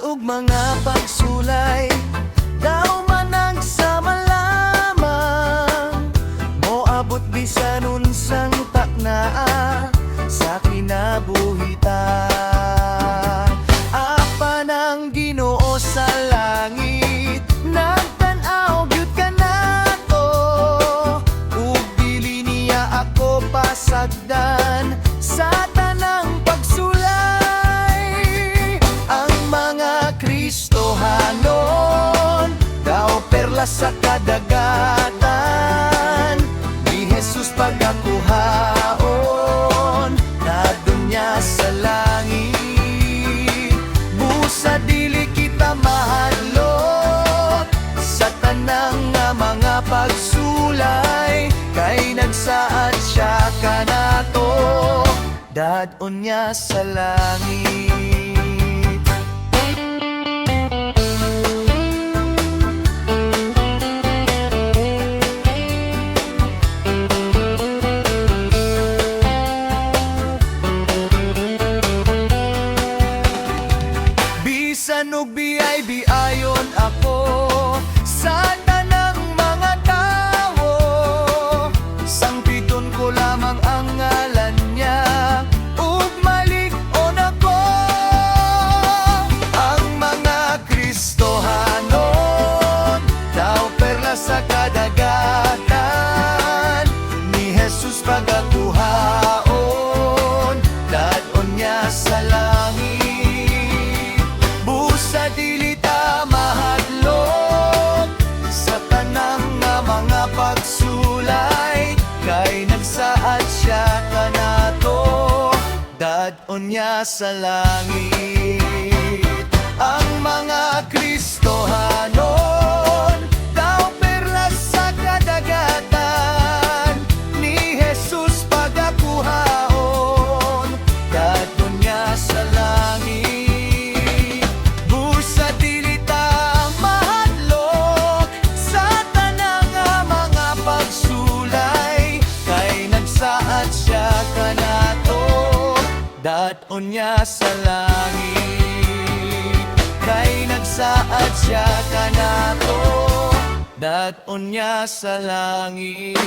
ug mga pagsulay, daw man nagsama lamang, moabot bisan unsang taknaa sa kinabuhitan. Apa ng Ginoo sa langit, nagtan-aw gyud kanato, ug dili niya ako pasagdan sa tanang pagsulay. Ang mga Kristohanon, daw perla sa kadagatan, ni Jesus pagakuhaon, nadun niya sa langit. Busa dili kita mahadlok sa tanang nga mga pagsulay, kay nagsaad siya kanato, dadon niya sa langit. Bisan og biyay-biayon ako sa tanang mga tawo, sangpiton ko lamang ang ngalan niya, ug malig-on ako. Ang mga Kristohanon, daw perla sa kadagatan, ni Jesus pagakuhaon, dadon niya sa langit. Busa dili ta mahadlok sa tanang nga mga pagsulay, kay nagsaad siya kanato, dadon niya sa langit. Ang mga Kristohanon, daw perla sa kadagatan, ni Jesus pagakuhaon, dadon niya sa langit. Busa dili ta mahadlok sa tanang nga mga pagsulay, kay nagsaad siya kanato, dadon niya sa langit. Kay nagsaad siya kanato, dadon niya sa langit.